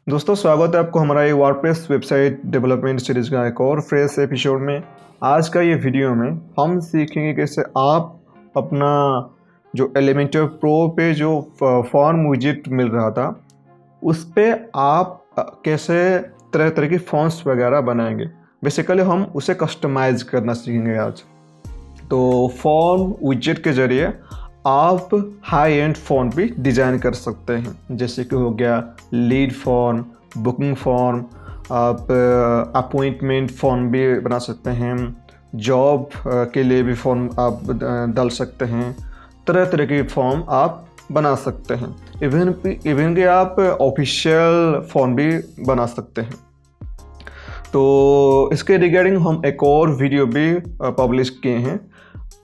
दोस्तों स्वागत है आपको हमारा ये वर्डप्रेस वेबसाइट डेवलपमेंट सीरीज का एक और फ्रेश एपिसोड में। आज का ये वीडियो में हम सीखेंगे कैसे आप अपना जो एलिमेंटर प्रो पे जो फॉर्म विजेट मिल रहा था उस पे आप कैसे तरह तरह की फॉन्ट्स वगैरह बनाएंगे। बेसिकली हम उसे कस्टमाइज करना सीखेंगे आज। तो फॉर्म विजेट के ज़रिए आप हाई एंड फॉन्ट भी डिज़ाइन कर सकते हैं, जैसे कि हो गया लीड फॉर्म, बुकिंग फॉर्म, आप अपॉइंटमेंट फॉर्म भी बना सकते हैं, जॉब के लिए भी फॉर्म आप डाल सकते हैं, तरह तरह की फॉर्म आप बना सकते हैं। इवन कि आप ऑफिशियल फॉर्म भी बना सकते हैं। तो इसके रिगार्डिंग हम एक और वीडियो भी पब्लिश किए हैं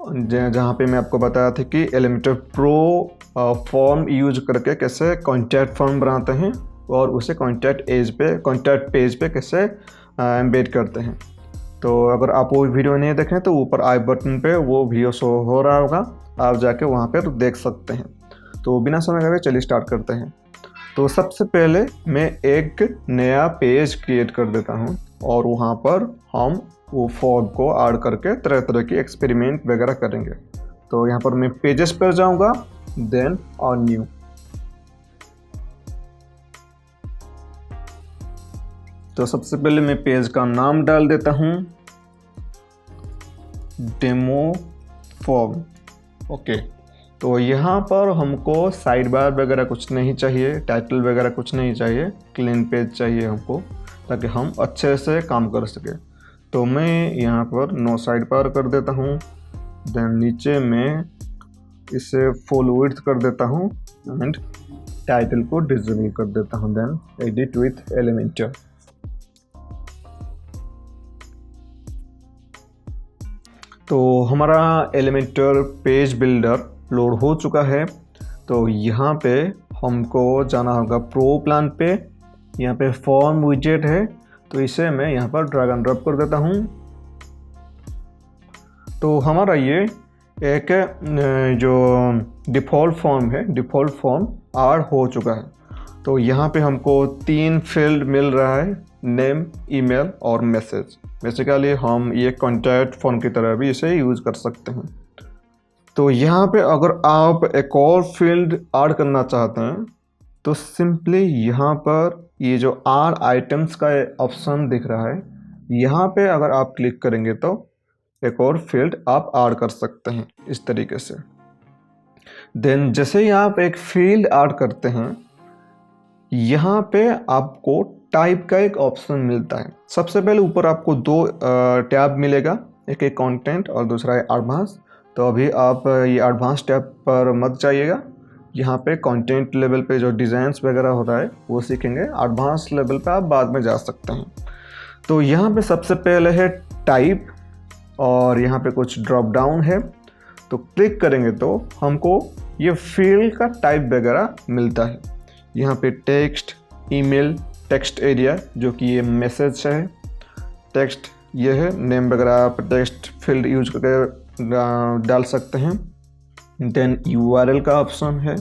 जहाँ पे मैं आपको बताया था कि एलिमेंटर प्रो फॉर्म यूज करके कैसे कॉन्टैक्ट फॉर्म बनाते हैं और उसे कॉन्टैक्ट पेज पे कैसे एम्बेड करते हैं। तो अगर आप वो वीडियो नहीं देखें तो ऊपर आई बटन पे वो वीडियो शो हो रहा होगा, आप जाके वहाँ पे देख सकते हैं। तो बिना समय गए चलिए स्टार्ट करते हैं। तो सबसे पहले मैं एक नया पेज क्रिएट कर देता हूँ और वहाँ पर हम वो फॉर्म को ऐड करके तरह तरह की एक्सपेरिमेंट वगैरह करेंगे। तो यहाँ पर मैं पेजेस पर जाऊँगा, देन ऑन न्यू। तो सबसे पहले मैं पेज का नाम डाल देता हूँ डेमो फॉर्म। ओके, तो यहाँ पर हमको साइड बार वगैरह कुछ नहीं चाहिए, टाइटल वगैरह कुछ नहीं चाहिए, क्लीन पेज चाहिए हमको ताकि हम अच्छे से काम कर सके। तो मैं यहाँ पर नो साइड बार कर देता हूँ, देन नीचे मैं इसे फुल विड्थ कर देता हूँ एंड टाइटल को डिसेबल कर देता हूँ, देन एडिट विथ एलिमेंटर। तो हमारा एलिमेंटर पेज बिल्डर लोड हो चुका है। तो यहाँ पे हमको जाना होगा प्रो प्लान पे। यहाँ पे फॉर्म विजेट है तो इसे मैं यहाँ पर ड्रैग एंड ड्रॉप कर देता हूँ। तो हमारा ये एक जो डिफ़ॉल्ट फॉर्म है, डिफ़ॉल्ट फॉर्म ऐड हो चुका है। तो यहाँ पे हमको 3 फील्ड मिल रहा है, नेम, ईमेल और मैसेज। बेसिकली हम ये कॉन्टैक्ट फॉर्म की तरह भी इसे यूज़ कर सकते हैं। तो यहाँ पे अगर आप एक और फील्ड ऐड करना चाहते हैं तो सिंपली यहाँ पर ये जो आर आइटम्स का ऑप्शन दिख रहा है, यहाँ पे अगर आप क्लिक करेंगे तो एक और फील्ड आप ऐड कर सकते हैं इस तरीके से। देन जैसे ही आप एक फील्ड ऐड करते हैं, यहाँ पे आपको टाइप का एक ऑप्शन मिलता है। सबसे पहले ऊपर आपको 2 टैब मिलेगा, एक कंटेंट और दूसरा है एडवांस। तो अभी आप ये एडवांस टैब पर मत जाइएगा, यहाँ पे कंटेंट लेवल पे जो डिज़ाइंस वगैरह होता है वो सीखेंगे। एडवांस लेवल पे आप बाद में जा सकते हैं। तो यहाँ पे सबसे पहले है टाइप और यहाँ पे कुछ ड्रॉप डाउन है। तो क्लिक करेंगे तो हमको ये फील्ड का टाइप वगैरह मिलता है। यहाँ पे टेक्स्ट, ईमेल, टेक्स्ट एरिया जो कि ये मैसेज है, टेक्स्ट ये है, नेम वगैरह आप टेक्स्ट फील्ड यूज करके डाल सकते हैं। देन URL का ऑप्शन है,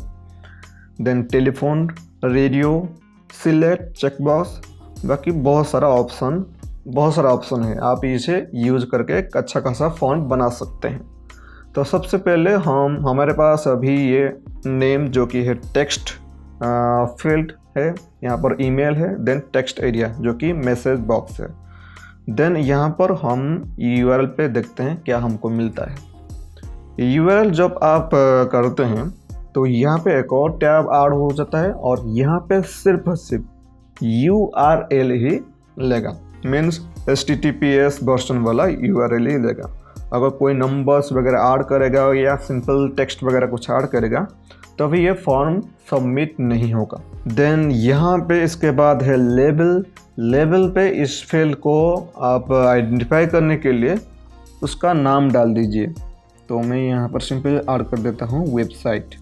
then telephone, radio, select, checkbox, बाकी बहुत सारा ऑप्शन है। आप इसे यूज़ करके एक अच्छा खासा फॉन्ट बना सकते हैं। तो सबसे पहले हमारे पास अभी ये नेम जो कि है टेक्स्ट फील्ड है, यहाँ पर ईमेल है, देन टेक्स्ट एरिया जो कि मैसेज बॉक्स है। देन यहाँ पर हम URL पे देखते हैं क्या हमको मिलता है। URL जब आप करते हैं तो यहाँ पे एक और टैब ऐड हो जाता है और यहाँ पे सिर्फ URL ही लेगा, मीन्स HTTPS वर्जन वाला URL ही लेगा। अगर कोई नंबर्स वगैरह ऐड करेगा या सिंपल टेक्स्ट वगैरह कुछ ऐड करेगा तो अभी ये फॉर्म सबमिट नहीं होगा। देन यहाँ पे इसके बाद है लेबल पे इस फील्ड को आप आइडेंटिफाई करने के लिए उसका नाम डाल दीजिए। तो मैं यहाँ पर सिंपल ऐड कर देता हूँ वेबसाइट।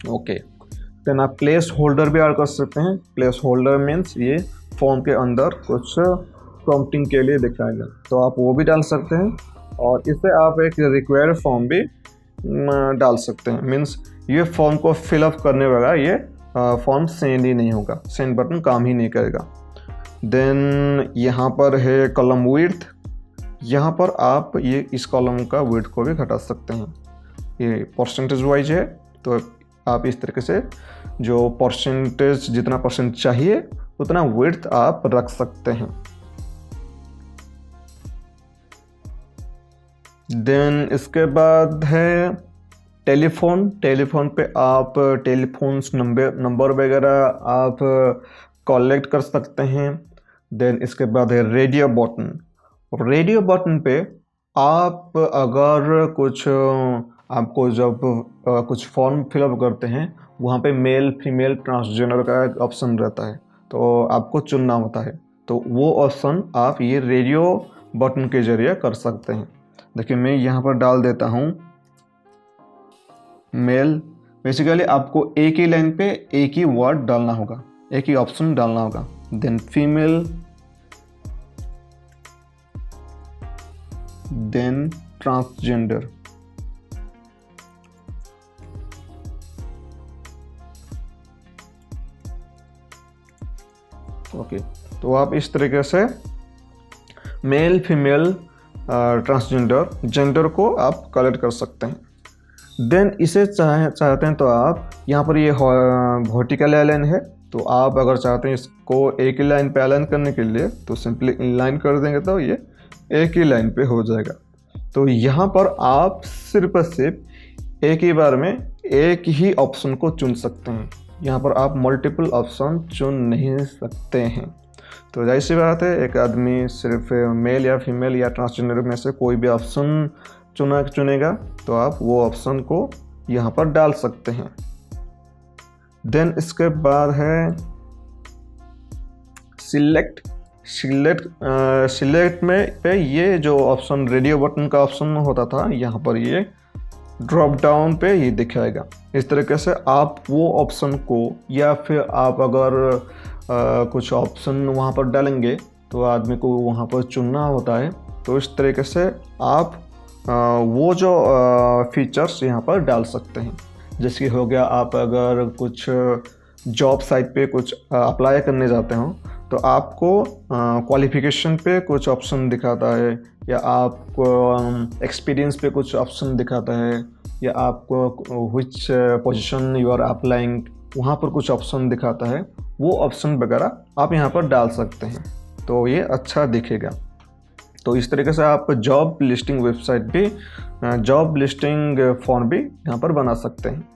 ओके, देन आप प्लेस होल्डर भी ऐड कर सकते हैं। प्लेस होल्डर मीन्स ये फॉर्म के अंदर कुछ प्रॉम्प्टिंग के लिए दिखाएगा, तो आप वो भी डाल सकते हैं। और इससे आप एक रिक्वायर्ड फॉर्म भी डाल सकते हैं। मीन्स ये फॉर्म को फिलअप करने वगैरह ये फॉर्म सेंड ही नहीं होगा, सेंड बटन काम ही नहीं करेगा। देन यहाँ पर है कॉलम विड्थ, यहाँ पर आप ये इस कॉलम का विड्थ को भी घटा सकते हैं। ये परसेंटेज वाइज है, तो आप इस तरीके से जो परसेंटेज जितना परसेंट चाहिए उतना विड्थ आप रख सकते हैं। देन इसके बाद है टेलीफोन। टेलीफोन पे आप टेलीफोन्स नंबर वगैरह आप कलेक्ट कर सकते हैं। देन इसके बाद है रेडियो बटन। रेडियो बटन पे आप अगर कुछ आपको जब कुछ फॉर्म फिलअप करते हैं वहाँ पे मेल फीमेल ट्रांसजेंडर का एक ऑप्शन रहता है, तो आपको चुनना होता है, तो वो ऑप्शन आप ये रेडियो बटन के जरिए कर सकते हैं। देखिए मैं यहाँ पर डाल देता हूँ मेल। बेसिकली आपको एक ही लाइन पे एक ही वर्ड डालना होगा, एक ही ऑप्शन डालना होगा। Then female, then transgender. Okay, तो आप इस तरीके से मेल फीमेल ट्रांसजेंडर जेंडर को आप कलेक्ट कर सकते हैं। देन इसे चाहते हैं तो आप यहाँ पर ये वर्टिकल अलाइन है, तो आप अगर चाहते हैं इसको एक ही लाइन पे अलाइन करने के लिए तो सिंपली इनलाइन कर देंगे तो ये एक ही लाइन पे हो जाएगा। तो यहाँ पर आप सिर्फ एक ही बार में एक ही ऑप्शन को चुन सकते हैं, यहाँ पर आप मल्टीपल ऑप्शन चुन नहीं सकते हैं। तो जाहिर सी बात है एक आदमी सिर्फ मेल या फीमेल या ट्रांसजेंडर में से कोई भी ऑप्शन चुनेगा तो आप वो ऑप्शन को यहाँ पर डाल सकते हैं। देन इसके बाद है सिलेक्ट में पे ये जो ऑप्शन रेडियो बटन का ऑप्शन होता था, यहाँ पर ये ड्रॉप डाउन पे ये दिखाएगा। इस तरीके से आप वो ऑप्शन को या फिर आप अगर कुछ ऑप्शन वहाँ पर डालेंगे तो आदमी को वहाँ पर चुनना होता है, तो इस तरीके से आप वो जो फीचर्स यहाँ पर डाल सकते हैं। जैसे कि हो गया आप अगर कुछ जॉब साइट पे कुछ अप्लाई करने जाते हो तो आपको क्वालिफिकेशन पे कुछ ऑप्शन दिखाता है, या आपको एक्सपीरियंस पे कुछ ऑप्शन दिखाता है, या आपको which position you are applying वहाँ पर कुछ ऑप्शन दिखाता है। वो ऑप्शन वगैरह आप यहाँ पर डाल सकते हैं, तो ये अच्छा दिखेगा। तो इस तरीके से आप जॉब लिस्टिंग वेबसाइट भी जॉब लिस्टिंग फॉर्म भी यहाँ पर बना सकते हैं।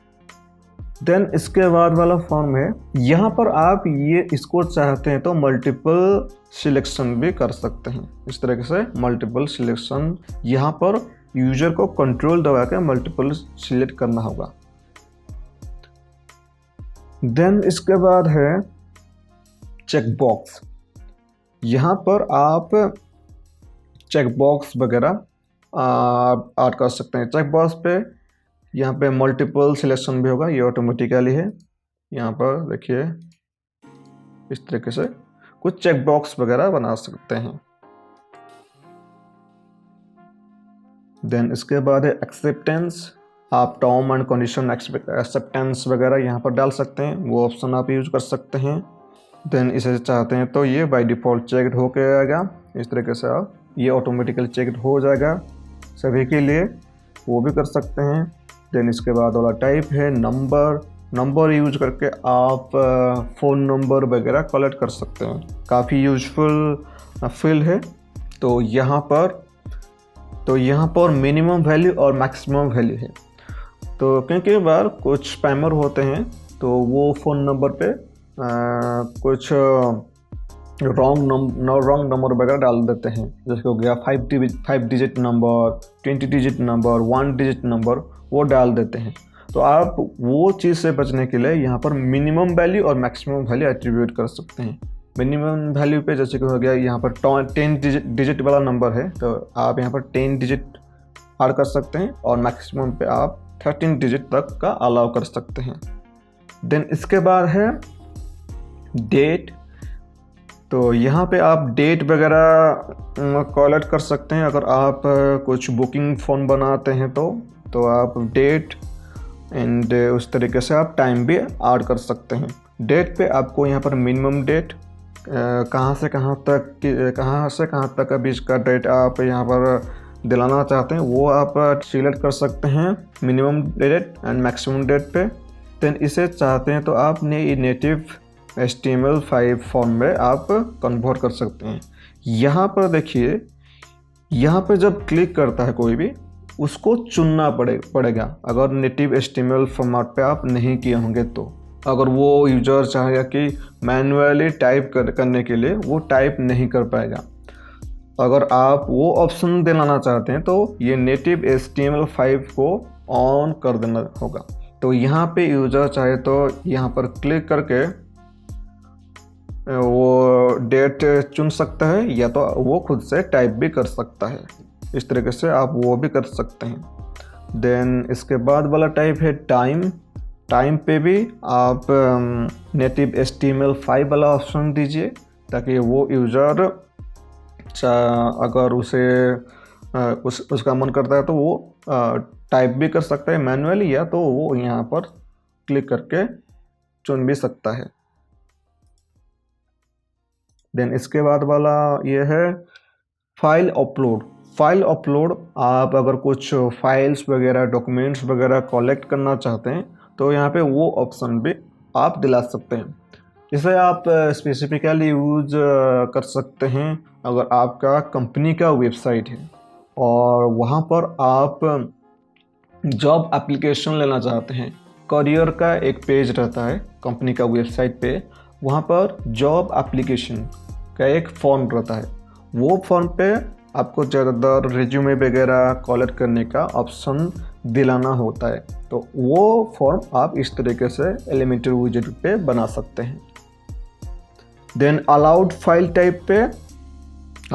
देन इसके बाद वाला फॉर्म है, यहाँ पर आप ये इसको चाहते हैं तो मल्टीपल सिलेक्शन भी कर सकते हैं। इस तरीके से मल्टीपल सिलेक्शन, यहाँ पर यूजर को कंट्रोल दबा के मल्टीपल सिलेक्ट करना होगा। देन इसके बाद है चेक बॉक्स। यहाँ पर आप चेक बॉक्स वगैरह ऐड कर सकते हैं। चेक बॉक्स पे यहाँ पे मल्टीपल सिलेक्शन भी होगा, ये ऑटोमेटिकली है। यहाँ पर देखिए इस तरीके से कुछ चेक बॉक्स वगैरह बना सकते हैं। देन इसके बाद है एक्सेप्टेंस। आप टर्म एंड कंडीशन एक्सेप्टेंस वगैरह यहाँ पर डाल सकते हैं, वो ऑप्शन आप यूज कर सकते हैं। देन इसे चाहते हैं तो ये बाय डिफ़ॉल्ट चेक्ड होके आएगा। इस तरीके से आप ये ऑटोमेटिकली चेक्ड हो जाएगा सभी के लिए, वो भी कर सकते हैं। देन इसके बाद वाला टाइप है नंबर यूज करके आप फ़ोन नंबर वगैरह कलेक्ट कर सकते हैं। काफ़ी यूजफुल फील्ड है। तो यहाँ पर मिनिमम वैल्यू और मैक्सिमम वैल्यू है। तो कई बार कुछ स्पैमर होते हैं तो वो फ़ोन नंबर पे कुछ रॉन्ग नंबर वगैरह डाल देते हैं, जैसे हो गया 5 digit number, 20 digit number, 1 digit number, वो डाल देते हैं। तो आप वो चीज़ से बचने के लिए यहाँ पर मिनिमम वैल्यू और मैक्सिमम वैल्यू एट्रीब्यूट कर सकते हैं। मिनिमम वैल्यू पे जैसे कि हो गया यहाँ पर 10 डिजिट वाला नंबर है तो आप यहाँ पर 10 डिजिट ऐड कर सकते हैं, और मैक्सिमम पे आप 13 डिजिट तक का अलाउ कर सकते हैं। देन इसके बाद है डेट। तो यहाँ पे आप डेट वगैरह कलेक्ट कर सकते हैं। अगर आप कुछ बुकिंग फ़ोन बनाते हैं तो आप डेट एंड उस तरीके से आप टाइम भी ऐड कर सकते हैं। डेट पे आपको यहाँ पर मिनिमम डेट कहाँ से कहाँ तक का बीच का डेट आप यहाँ पर दिलाना चाहते हैं वो आप सिलेक्ट कर सकते हैं minimum date and maximum date पे। देन इसे चाहते हैं तो आप नेटिव HTML5 फॉर्म में आप कन्वर्ट कर सकते हैं। यहाँ पर देखिए, यहाँ पे जब क्लिक करता है कोई भी, उसको चुनना पड़ेगा अगर नेटिव HTML फॉर्मेट पे आप नहीं किए होंगे तो। अगर वो यूजर चाहेगा कि मैन्युअली टाइप करने के लिए, वो टाइप नहीं कर पाएगा। अगर आप वो ऑप्शन दिलाना चाहते हैं तो ये नेटिव HTML5 को ऑन कर देना होगा। तो यहाँ पे यूजर चाहे तो यहाँ पर क्लिक करके वो डेट चुन सकता है, या तो वो खुद से टाइप भी कर सकता है। इस तरीके से आप वो भी कर सकते हैं। देन इसके बाद वाला टाइप है टाइम। टाइम पे भी आप नेटिव HTML5 वाला ऑप्शन दीजिए, ताकि वो यूज़र अगर उसका मन करता है तो वो टाइप भी कर सकता है मैन्युअली, या तो वो यहाँ पर क्लिक करके चुन भी सकता है। देन इसके बाद वाला ये है फाइल अपलोड। फाइल अपलोड, आप अगर कुछ फाइल्स वगैरह, डॉक्यूमेंट्स वगैरह कलेक्ट करना चाहते हैं तो यहाँ पे वो ऑप्शन भी आप दिला सकते हैं। इसे आप स्पेसिफिकली यूज कर सकते हैं अगर आपका कंपनी का वेबसाइट है और वहाँ पर आप जॉब एप्लीकेशन लेना चाहते हैं। करियर का एक पेज रहता है कंपनी का वेबसाइट पे, वहाँ पर जॉब एप्लीकेशन का एक फॉर्म रहता है। वो फॉर्म पे आपको ज़्यादातर रिज्यूमे वगैरह कलेक्ट करने का ऑप्शन दिलाना होता है। तो वो फॉर्म आप इस तरीके से एलिमेंट्री विजेट पे बना सकते हैं। देन अलाउड फाइल टाइप पे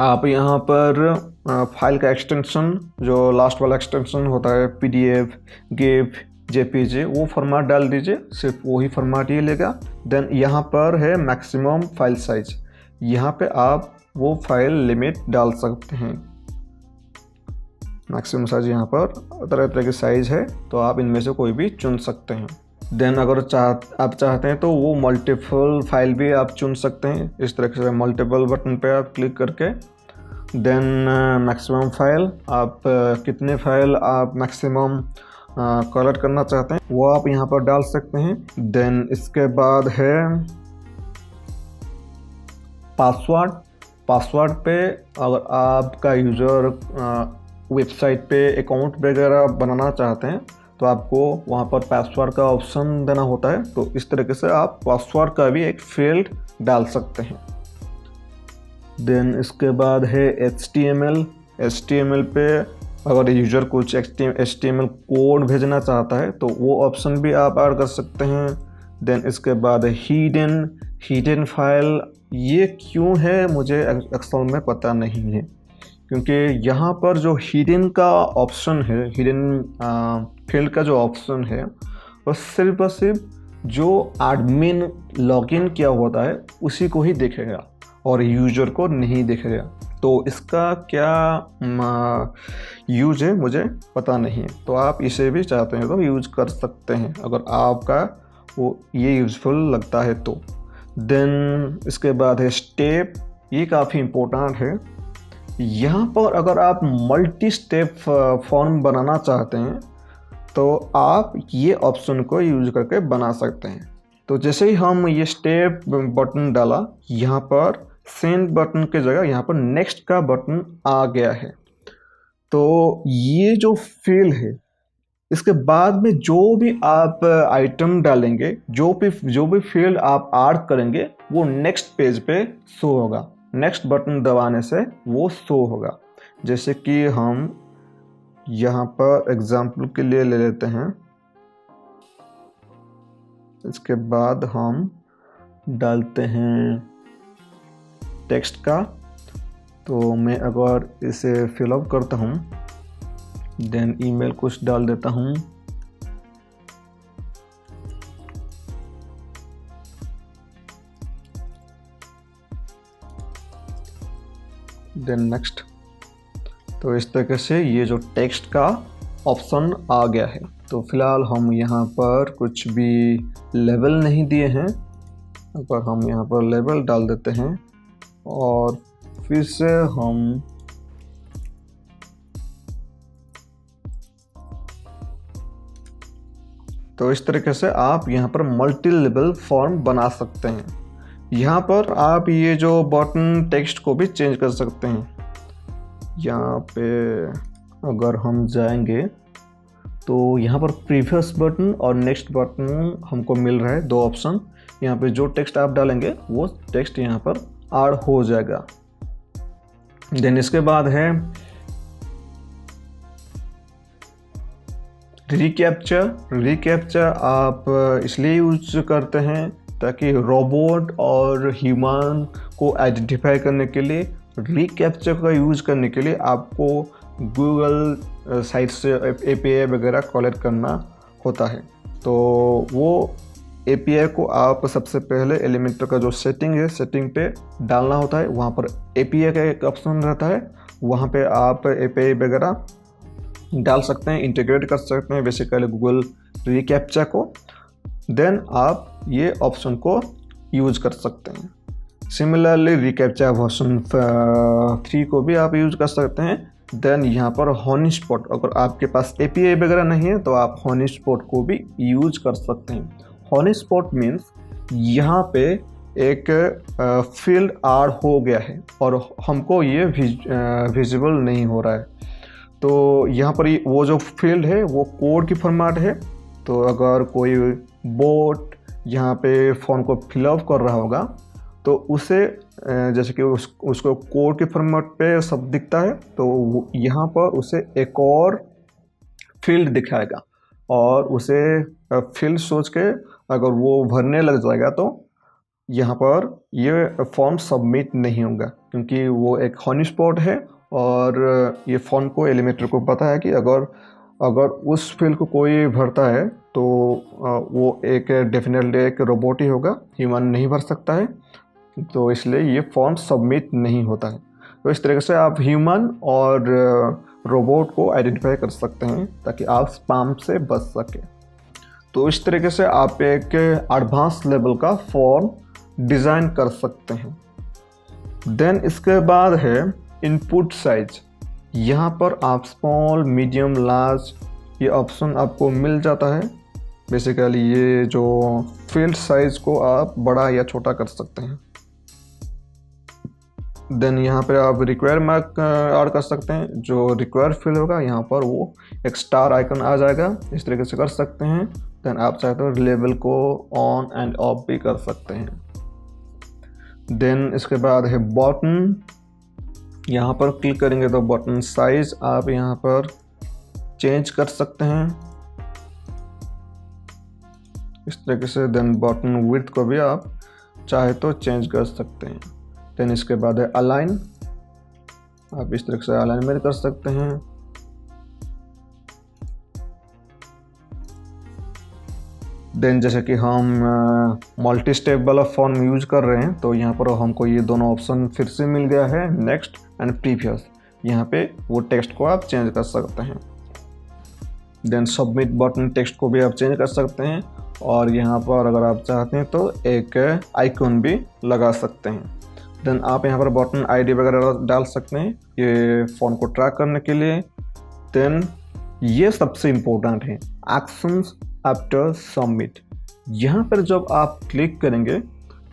आप यहाँ पर फाइल का एक्सटेंशन, जो लास्ट वाला एक्सटेंशन होता है, PDF, GIF, JPG, वो फॉर्मेट डाल दीजिए, सिर्फ वही फॉर्मेट ये लेगा। देन यहाँ पर है मैक्सिमम फाइल साइज, यहाँ पे आप वो फाइल लिमिट डाल सकते हैं। मैक्सिमम साइज यहाँ पर तरह तरह की साइज है, तो आप इनमें से कोई भी चुन सकते हैं। देन अगर आप चाहते हैं तो वो मल्टीपल फाइल भी आप चुन सकते हैं। इस तरह से मल्टीपल बटन पे आप क्लिक करके देन मैक्सिमम फाइल, आप कितने फाइल आप मैक्सिमम कलेक्ट करना चाहते हैं वो आप यहाँ पर डाल सकते हैं। देन इसके बाद है पासवर्ड। पासवर्ड पे अगर आपका यूज़र वेबसाइट पे अकाउंट वगैरह बनाना चाहते हैं तो आपको वहाँ पर पासवर्ड का ऑप्शन देना होता है। तो इस तरीके से आप पासवर्ड का भी एक फील्ड डाल सकते हैं। देन इसके बाद है HTML। HTML पे अगर यूज़र कुछ HTML कोड भेजना चाहता है तो वो ऑप्शन भी आप ऐड कर सकते हैं। देन इसके बाद है हिडन फाइल। ये क्यों है मुझे एक्चुअल में पता नहीं है, क्योंकि यहाँ पर जो हिडन का ऑप्शन है, हिडन फील्ड का जो ऑप्शन है, वो सिर्फ और सिर्फ जो एडमिन लॉगिन किया होता है उसी को ही देखेगा और यूज़र को नहीं देखेगा। तो इसका क्या यूज है मुझे पता नहीं है, तो आप इसे भी चाहते हैं तो यूज कर सकते हैं अगर आपका वो ये यूज़फुल लगता है तो। देन इसके बाद है स्टेप। ये काफ़ी इम्पोर्टेंट है। यहाँ पर अगर आप मल्टी स्टेप फॉर्म बनाना चाहते हैं तो आप ये ऑप्शन को यूज करके बना सकते हैं। तो जैसे ही हम ये स्टेप बटन डाला, यहाँ पर सेंड बटन के जगह यहाँ पर नेक्स्ट का बटन आ गया है। तो ये जो फील्ड है, इसके बाद में जो भी आप आइटम डालेंगे, जो भी फील्ड आप ऐड करेंगे, वो नेक्स्ट पेज पे शो होगा। नेक्स्ट बटन दबाने से वो शो होगा। जैसे कि हम यहाँ पर एग्जाम्पल के लिए ले लेते हैं। इसके बाद हम डालते हैं टेक्स्ट का। तो मैं अगर इसे फिलअप करता हूँ, देन ईमेल कुछ डाल देता हूँ। Then next. तो इस तरीके से ये जो टेक्स्ट का ऑप्शन आ गया है। तो फिलहाल हम यहाँ पर कुछ भी लेवल नहीं दिए हैं, पर हम यहाँ पर लेवल डाल देते हैं और फिर से हम तो इस तरीके से आप यहाँ पर मल्टी लेवल फॉर्म बना सकते हैं। यहाँ पर आप ये जो बटन टेक्स्ट को भी चेंज कर सकते हैं। यहाँ पे अगर हम जाएंगे तो यहाँ पर प्रीवियस बटन और नेक्स्ट बटन हमको मिल रहा है, दो ऑप्शन। यहाँ पे जो टेक्स्ट आप डालेंगे वो टेक्स्ट यहाँ पर ऐड हो जाएगा। देन इसके बाद है रिकैप्चा आप इसलिए यूज करते हैं ताकि रोबोट और ह्यूमन को आइडेंटिफाई करने के लिए रिकैप्चा का यूज करने के लिए आपको गूगल साइट से एपीआई वगैरह कलेक्ट करना होता है। तो वो एपीआई को आप सबसे पहले एलिमेंटर का जो सेटिंग है, सेटिंग पे डालना होता है। वहाँ पर एपीआई का एक ऑप्शन रहता है, वहाँ पे आप एपीआई वगैरह डाल सकते हैं, इंटीग्रेट कर सकते हैं बेसिकली गूगल रिकैप्चा को। देन आप ये ऑप्शन को यूज कर सकते हैं। सिमिलरली रिकैप्चा वर्जन 3 को भी आप यूज कर सकते हैं। देन यहाँ पर हनीस्पॉट, अगर आपके पास एपीआई वगैरह नहीं है तो आप हनीस्पॉट को भी यूज कर सकते हैं। हनीस्पॉट मीन्स यहाँ पे एक फील्ड ऐड हो गया है और हमको ये विजिबल नहीं हो रहा है। तो यहाँ पर वो जो फील्ड है वो कोड की फॉर्मेट है। तो अगर कोई बोट यहाँ पे फॉर्म को फिलअप कर रहा होगा तो उसे जैसे कि उसको कोड के फॉर्मेट पे सब दिखता है, तो यहाँ पर उसे एक और फील्ड दिखाएगा और उसे फील्ड सोच के अगर वो भरने लग जाएगा तो यहाँ पर ये फॉर्म सबमिट नहीं होगा, क्योंकि वो एक हनीस्पॉट है और ये फॉर्म को एलिमेंटर को पता है कि अगर उस फील्ड को कोई भरता है तो वो एक डेफिनेटली एक रोबोट ही होगा, ह्यूमन नहीं भर सकता है। तो इसलिए ये फॉर्म सबमिट नहीं होता है। तो इस तरीके से आप ह्यूमन और रोबोट को आइडेंटिफाई कर सकते हैं ताकि आप स्पैम से बच सके। तो इस तरीके से आप एक एडवांस लेवल का फॉर्म डिज़ाइन कर सकते हैं। देन इसके बाद है इनपुट साइज। यहाँ पर आप स्मॉल, मीडियम, लार्ज ये ऑप्शन आपको मिल जाता है। बेसिकली ये जो फील्ड साइज को आप बड़ा या छोटा कर सकते हैं। देन यहाँ पे आप रिक्वायर मार्क ऐड कर सकते हैं। जो रिक्वायर फील्ड होगा यहाँ पर वो एक स्टार आइकन आ जाएगा, इस तरीके से कर सकते हैं। देन आप चाहते हो लेवल को ऑन एंड ऑफ भी कर सकते हैं। देन इसके बाद है बटन। यहाँ पर क्लिक करेंगे तो बटन साइज आप यहाँ पर चेंज कर सकते हैं इस तरीके से। देन बटन विड्थ को भी आप चाहे तो चेंज कर सकते हैं। देन इसके बाद है अलाइन, आप इस तरीके से अलाइनमेंट कर सकते हैं। देन जैसे कि हम मल्टी स्टेप वाला फॉर्म यूज कर रहे हैं तो यहाँ पर हमको ये दोनों ऑप्शन फिर से मिल गया है, नेक्स्ट एंड प्रीवियस। यहाँ पे वो टेक्स्ट को आप चेंज कर सकते हैं। देन सबमिट बटन टेक्स्ट को भी आप चेंज कर सकते हैं और यहाँ पर अगर आप चाहते हैं तो एक आइकन भी लगा सकते हैं। देन आप यहाँ पर बटन आईडी वगैरह डाल सकते हैं ये फॉर्म को ट्रैक करने के लिए। देन ये सबसे इम्पोर्टेंट है, एक्शंस आफ्टर सबमिट। यहाँ पर जब आप क्लिक करेंगे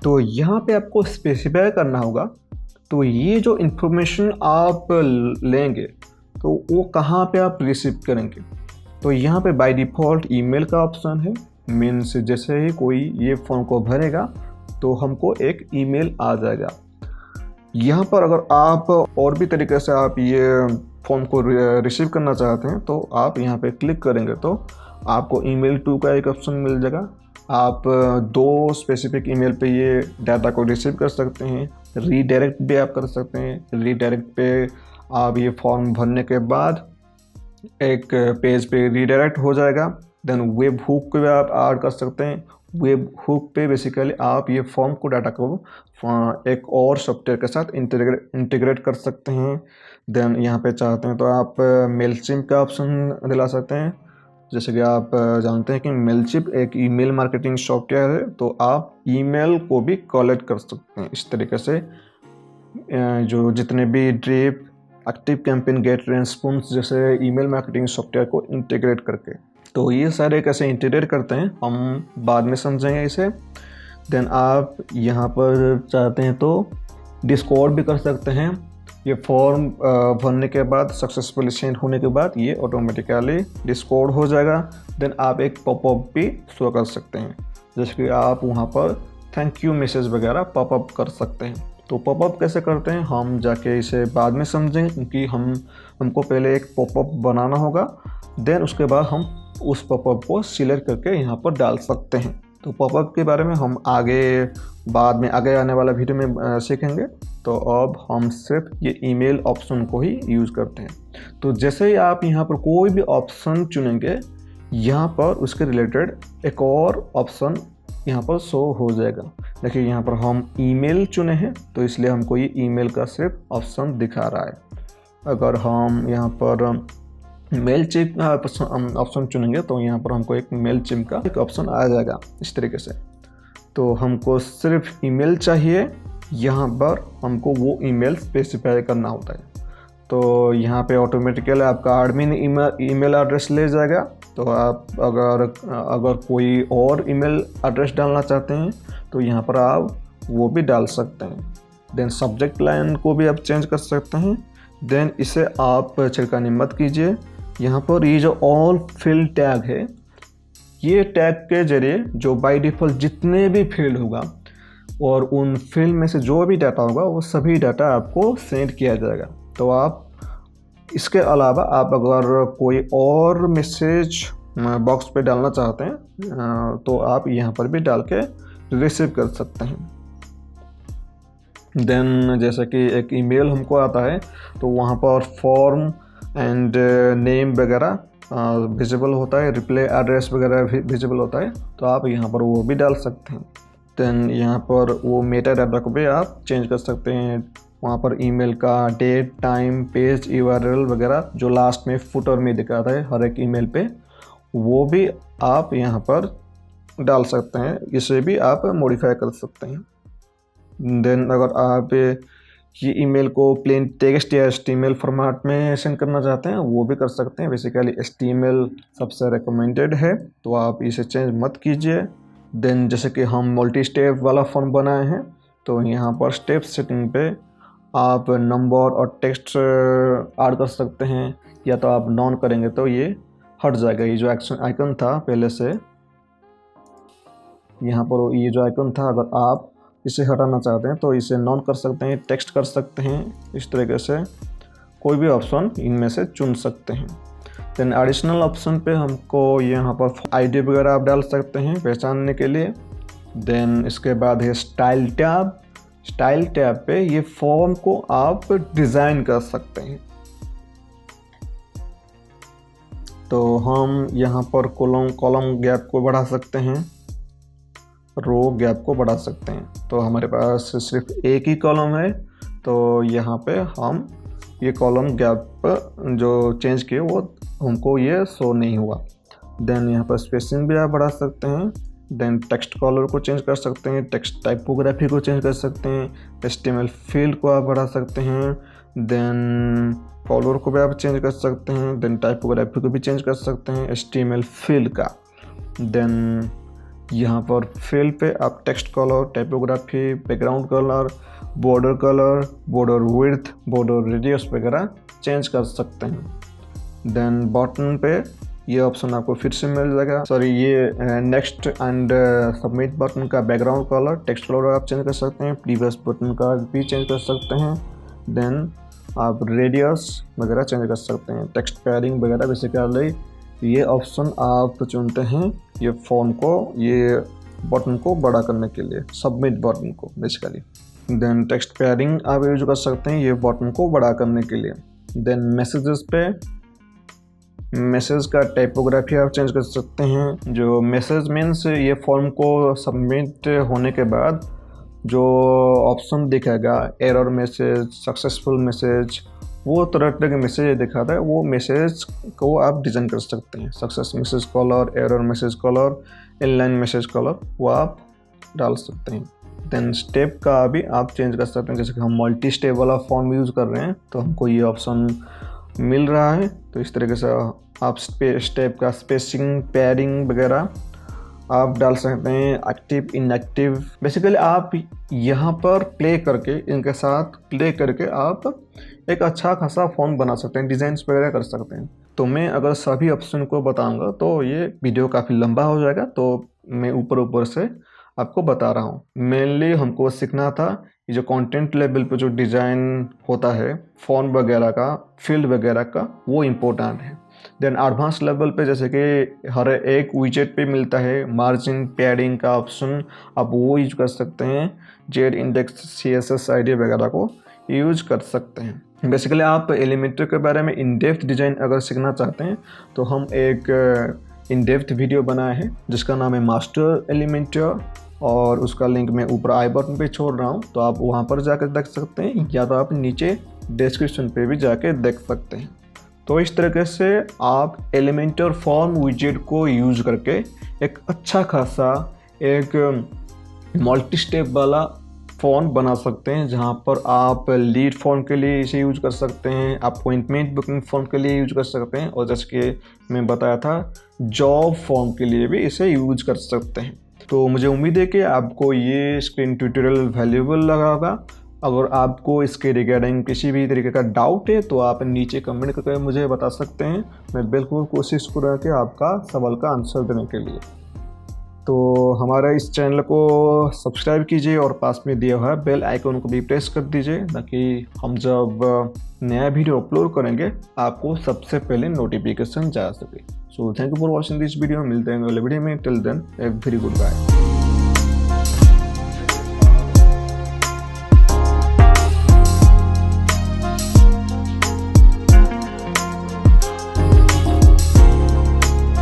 तो यहाँ पे आपको स्पेसिफाई करना होगा तो ये जो इन्फॉर्मेशन आप लेंगे तो वो कहाँ पे आप रिसीव करेंगे। तो यहाँ पे बाय डिफ़ॉल्ट ईमेल का ऑप्शन है। मीन्स जैसे ही कोई ये फॉर्म को भरेगा तो हमको एक ईमेल आ जाएगा। यहाँ पर अगर आप और भी तरीके से आप ये फॉर्म को रिसीव करना चाहते हैं तो आप यहाँ पे क्लिक करेंगे तो आपको ईमेल टू का एक ऑप्शन मिल जाएगा। आप दो स्पेसिफिक ईमेल पे ये डाटा को रिसीव कर सकते हैं। रीडायरेक्ट भी आप कर सकते हैं। रीडायरेक्ट पे आप ये फॉर्म भरने के बाद एक पेज पे रीडायरेक्ट हो जाएगा। देन वेब हुक को भी आप ऐड कर सकते हैं। वेब हुक पे बेसिकली आप ये फॉर्म को डाटा को एक और सॉफ्टवेयर के साथ इंटीग्रेट कर सकते हैं। देन यहाँ पे चाहते हैं तो आप मेलचिम्प का ऑप्शन दिला सकते हैं जैसे कि आप जानते हैं कि मेलचिप एक ईमेल मार्केटिंग सॉफ्टवेयर है, तो आप ईमेल को भी कलेक्ट कर सकते हैं इस तरीके से। जो जितने भी drip, active campaign, get response जैसे ईमेल मार्केटिंग सॉफ्टवेयर को इंटीग्रेट करके, तो ये सारे कैसे इंटीग्रेट करते हैं हम बाद में समझेंगे इसे। देन आप यहाँ पर चाहते हैं तो डिस्कॉर्ड भी कर सकते हैं। ये फॉर्म भरने के बाद सक्सेसफुली सेंड होने के बाद ये ऑटोमेटिकली डिस्कॉर्ड हो जाएगा। देन आप एक पॉपअप भी शो कर सकते हैं, जैसे कि आप वहाँ पर थैंक यू मैसेज वगैरह पॉपअप कर सकते हैं। तो पॉपअप कैसे करते हैं हम जाके इसे बाद में समझेंगे, क्योंकि हमको पहले एक पॉपअप बनाना होगा। देन उसके बाद हम उस पॉपअप को सिलेक्ट करके यहाँ पर डाल सकते हैं। तो पॉपअप के बारे में हम बाद में आगे आने वाला वीडियो में सीखेंगे। तो अब हम सिर्फ ये ईमेल ऑप्शन को ही यूज़ करते हैं। तो जैसे ही आप यहाँ पर कोई भी ऑप्शन चुनेंगे, यहाँ पर उसके रिलेटेड एक और ऑप्शन यहाँ पर शो हो जाएगा। देखिए यहाँ पर हम ईमेल चुने हैं, तो इसलिए हमको ये ईमेल का सिर्फ ऑप्शन दिखा रहा है। अगर हम यहाँ पर मेलचिप ऑप्शन चुनेंगे तो यहाँ पर हमको एक मेलचिप का एक ऑप्शन आ जाएगा इस तरीके से। तो हमको सिर्फ ईमेल चाहिए, यहाँ पर हमको वो ईमेल स्पेसिफाई करना होता है। तो यहाँ पे ऑटोमेटिकली आपका एडमिन ईमेल एड्रेस ले जाएगा। तो आप अगर कोई और ईमेल एड्रेस डालना चाहते हैं तो यहाँ पर आप वो भी डाल सकते हैं। देन सब्जेक्ट लाइन को भी आप चेंज कर सकते हैं। देन इसे आप छिड़कानी मत कीजिए। यहाँ पर ये जो ऑल फील्ड टैग है, ये टैग के जरिए जो बाय डिफ़ॉल्ट जितने भी फील्ड होगा और उन फील्ड में से जो भी डाटा होगा वो सभी डाटा आपको सेंड किया जाएगा। तो आप इसके अलावा आप अगर कोई और मैसेज बॉक्स पे डालना चाहते हैं तो आप यहाँ पर भी डाल के रिसीव कर सकते हैं। देन जैसे कि एक ईमेल हमको आता है तो वहाँ पर फॉर्म एंड नेम वगैरह विजिबल होता है, रिप्लाई एड्रेस वगैरह भी विजिबल होता है, तो आप यहाँ पर वो भी डाल सकते हैं। देन यहाँ पर वो मेटा डाटा को भी आप चेंज कर सकते हैं। वहाँ पर ईमेल का डेट, टाइम, पेज URL वगैरह जो लास्ट में फुटर में दिखाता है हर एक ईमेल पे, वो भी आप यहाँ पर डाल सकते हैं। इसे भी आप मॉडिफाई कर सकते हैं। देन अगर आप ये ईमेल को प्लेन टेक्स्ट या HTML फॉर्मेट में सेंड करना चाहते हैं वो भी कर सकते हैं। बेसिकली HTML सबसे रिकमेंडेड है, तो आप इसे चेंज मत कीजिए। देन जैसे कि हम मल्टी स्टेप वाला फॉर्म बनाए हैं, तो यहाँ पर स्टेप सेटिंग पे आप नंबर और टेक्स्ट ऐड कर सकते हैं, या तो आप नॉन करेंगे तो ये हट जाएगा। ये जो एक्शन आइकन था पहले से, यहाँ पर ये जो आइकन था, अगर आप इसे हटाना चाहते हैं तो इसे नॉन कर सकते हैं, टेक्स्ट कर सकते हैं। इस तरीके से कोई भी ऑप्शन इनमें से चुन सकते हैं। देन एडिशनल ऑप्शन पे हमको यहाँ पर ID वगैरह आप डाल सकते हैं पहचानने के लिए। देन इसके बाद है स्टाइल टैब। स्टाइल टैब पे ये फॉर्म को आप डिज़ाइन कर सकते हैं। तो हम यहाँ पर कॉलम गैप को बढ़ा सकते हैं, रो गैप को बढ़ा सकते हैं। तो हमारे पास सिर्फ एक ही कॉलम है, तो यहाँ पे हम ये कॉलम गैप जो चेंज किए वो हमको ये शो नहीं हुआ। देन यहाँ पर स्पेसिंग भी आप बढ़ा सकते हैं। देन टेक्स्ट कलर को चेंज कर सकते हैं, टेक्स्ट टाइपोग्राफी को चेंज कर सकते हैं, HTML फील्ड को आप बढ़ा सकते हैं। देन कलर को भी आप चेंज कर सकते हैं। देन टाइपोग्राफी को भी चेंज कर सकते हैं HTML फील्ड का। देन यहाँ पर फील्ड पे आप text colour, typography, background colour, border width, border radius वगैरह चेंज कर सकते हैं। देन बटन पे ये ऑप्शन आपको फिर से मिल जाएगा। ये नेक्स्ट एंड सबमिट बटन का बैकग्राउंड कलर, टेक्स्ट कलर आप चेंज कर सकते हैं। प्रीवियस बटन का भी चेंज कर सकते हैं। देन आप रेडियस वगैरह चेंज कर सकते हैं, टेक्स्ट पैडिंग वगैरह। बेसिकली ये ऑप्शन आप चुनते हैं ये फॉर्म को, ये बटन को बड़ा करने के लिए, सबमिट बटन को बेसिकली। देन टेक्स्ट पैडिंग आप यूज कर सकते हैं ये बटन को बड़ा करने के लिए। देन मैसेजेस पे मैसेज का टाइपोग्राफी आप चेंज कर सकते हैं। जो मैसेज मीन्स ये फॉर्म को सबमिट होने के बाद जो ऑप्शन दिखेगा, एरर मैसेज, सक्सेसफुल मैसेज वो तरह तरह के मैसेज दिखाता है, वो मैसेज को आप डिज़ाइन कर सकते हैं। Success message colour, error message colour, inline message colour, वो आप डाल सकते हैं। देन स्टेप का भी आप चेंज कर सकते हैं, जैसे कि हम मल्टी स्टेप वाला फॉर्म यूज़ कर रहे हैं तो हमको ये ऑप्शन मिल रहा है। तो इस तरीके से आप स्टेप का स्पेसिंग, पैडिंग वगैरह आप डाल सकते हैं, एक्टिव, इनएक्टिव। बेसिकली आप यहाँ पर प्ले करके, इनके साथ प्ले करके आप एक अच्छा खासा फॉर्म बना सकते हैं, डिज़ाइंस वगैरह कर सकते हैं। तो मैं अगर सभी ऑप्शन को बताऊंगा तो ये वीडियो काफ़ी लंबा हो जाएगा, तो मैं ऊपर ऊपर से आपको बता रहा हूँ। मेनली हमको सीखना था ये जो कंटेंट लेवल पे जो डिज़ाइन होता है फॉर्म वगैरह का, फील्ड वगैरह का, वो इम्पोर्टेंट है। देन एडवांस लेवल पे जैसे कि हर एक विजेट पे मिलता है मार्जिन, पैडिंग का ऑप्शन, आप वो यूज कर सकते हैं। जेड इंडेक्स, CSS ID वगैरह को यूज कर सकते हैं। बेसिकली आप एलिमेंटर के बारे में इन डेप्थ डिज़ाइन अगर सीखना चाहते हैं तो हम एक इन डेप्थ वीडियो बनाए हैं जिसका नाम है मास्टर एलिमेंटर, और उसका लिंक मैं ऊपर आई बटन पे छोड़ रहा हूँ, तो आप वहाँ पर जाकर देख सकते हैं, या तो आप नीचे डिस्क्रिप्शन पे भी जाके देख सकते हैं। तो इस तरीके से आप एलिमेंटर फॉर्म विजेट को यूज करके एक अच्छा खासा एक मल्टी स्टेप वाला फॉर्म बना सकते हैं, जहां पर आप लीड फॉर्म के लिए इसे यूज कर सकते हैं, आप अपॉइंटमेंट बुकिंग फॉर्म के लिए यूज कर सकते हैं, और जैसे कि मैं बताया था जॉब फॉर्म के लिए भी इसे यूज कर सकते हैं। तो मुझे उम्मीद है कि आपको ये स्क्रीन ट्यूटोरियल वैल्यूएबल लगा होगा। अगर आपको इसके रिगार्डिंग किसी भी तरीके का डाउट है तो आप नीचे कमेंट करके मुझे बता सकते हैं, मैं बिल्कुल कोशिश करूँगा कि आपका सवाल का आंसर देने के लिए। तो हमारा इस चैनल को सब्सक्राइब कीजिए और पास में दिया हुआ बेल आइकन को भी प्रेस कर दीजिए, ताकि हम जब नया वीडियो अपलोड करेंगे आपको सबसे पहले नोटिफिकेशन जा सके। So thank you for watching this video. मिलते हैं अगले वीडियो में। Till then a very good bye.